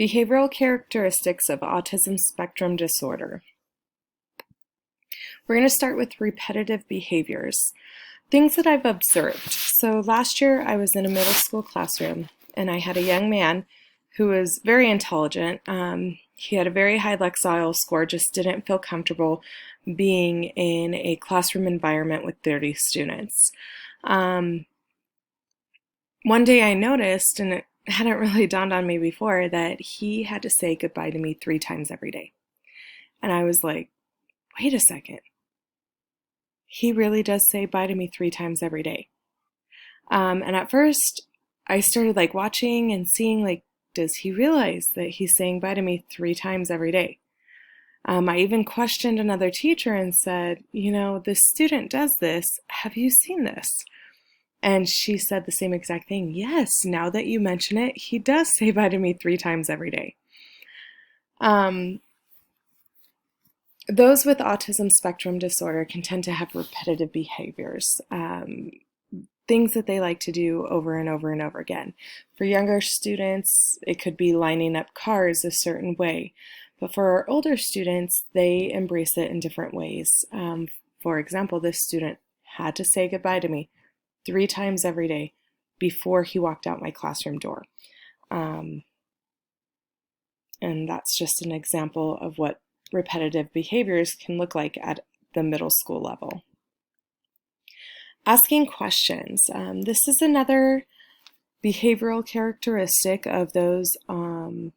Behavioral characteristics of autism spectrum disorder. We're going to start with repetitive behaviors. Things that I've observed. So last year I was in a middle school classroom and I had a young man who was very intelligent. He had a very high Lexile score, just didn't feel comfortable being in a classroom environment with 30 students. One day I noticed, and it hadn't really dawned on me before, that he had to say goodbye to me 3 times every day. And I was like, wait a second. He really does say bye to me 3 times every day. And at first I started watching and seeing does he realize that he's saying bye to me 3 times every day? I even questioned another teacher and said, this student does this. Have you seen this? And she said the same exact thing. Yes, now that you mention it, he does say bye to me 3 times every day. Those with autism spectrum disorder can tend to have repetitive behaviors, things that they like to do over and over and over again. For younger students, it could be lining up cars a certain way. But for our older students, they embrace it in different ways. For example, this student had to say goodbye to me 3 times every day before he walked out my classroom door. And that's just an example of what repetitive behaviors can look like at the middle school level. Asking questions. This is another behavioral characteristic of those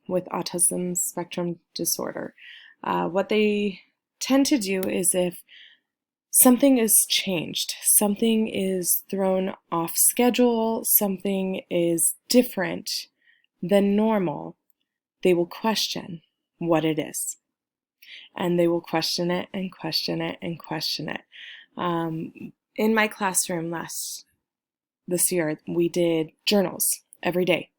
with autism spectrum disorder. What they tend to do is if something is changed, something is thrown off schedule, something is different than normal, they will question what it is. And they will question it and question it and question it. In my classroom this year, we did journals every day.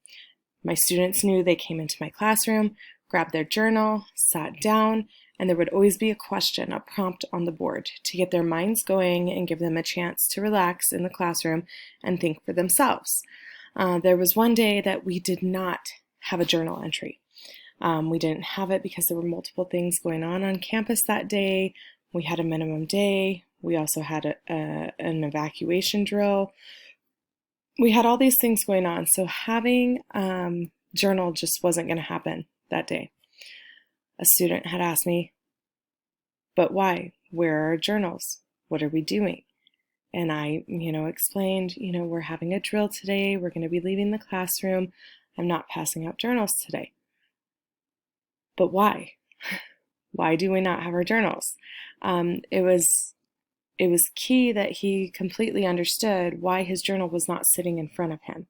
My students knew they came into my classroom, grabbed their journal, sat down, and there would always be a question, a prompt on the board to get their minds going and give them a chance to relax in the classroom and think for themselves. There was one day that we did not have a journal entry. We didn't have it because there were multiple things going on campus that day. We had a minimum day. We also had an evacuation drill. We had all these things going on. So having journal just wasn't going to happen that day. A student had asked me, but why? Where are our journals? What are we doing? And I, explained, we're having a drill today. We're going to be leaving the classroom. I'm not passing out journals today. But why? Why do we not have our journals? It was key that he completely understood why his journal was not sitting in front of him.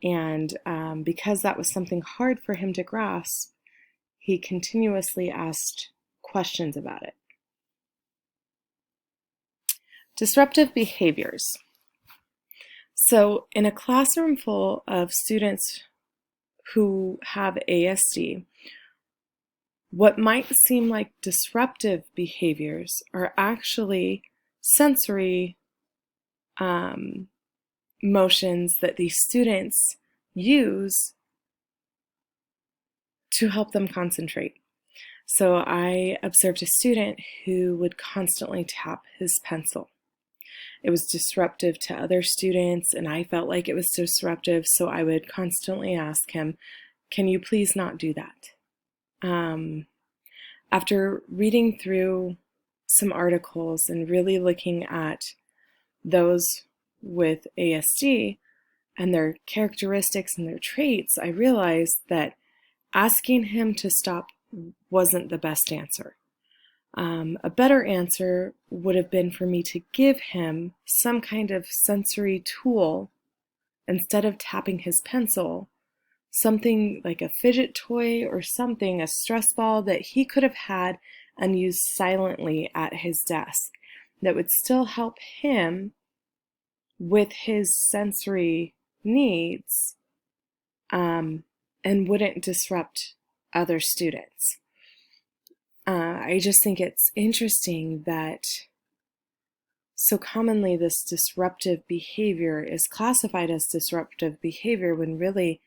And because that was something hard for him to grasp, he continuously asked questions about it. Disruptive behaviors. So in a classroom full of students who have ASD, what might seem like disruptive behaviors are actually sensory motions that these students use to help them concentrate. So I observed a student who would constantly tap his pencil. It was disruptive to other students, and I felt like it was disruptive, so I would constantly ask him, "Can you please not do that?" After reading through some articles and really looking at those with ASD and their characteristics and their traits, I realized that asking him to stop wasn't the best answer. A better answer would have been for me to give him some kind of sensory tool instead of tapping his pencil, something like a fidget toy or something, a stress ball that he could have had and used silently at his desk that would still help him with his sensory needs and wouldn't disrupt other students. I just think it's interesting that so commonly this disruptive behavior is classified as disruptive behavior when really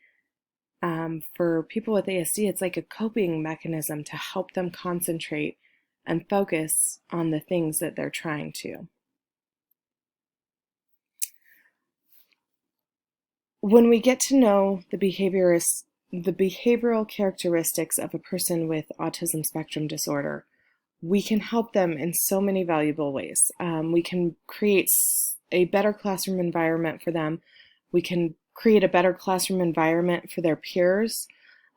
For people with ASD, it's like a coping mechanism to help them concentrate and focus on the things that they're trying to. When we get to know the behavioral characteristics of a person with autism spectrum disorder, we can help them in so many valuable ways. We can create a better classroom environment for them. We can create a better classroom environment for their peers.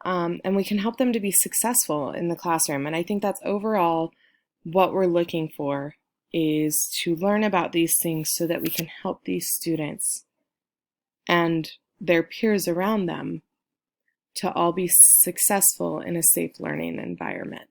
And we can help them to be successful in the classroom. And I think that's overall what we're looking for, is to learn about these things so that we can help these students and their peers around them to all be successful in a safe learning environment.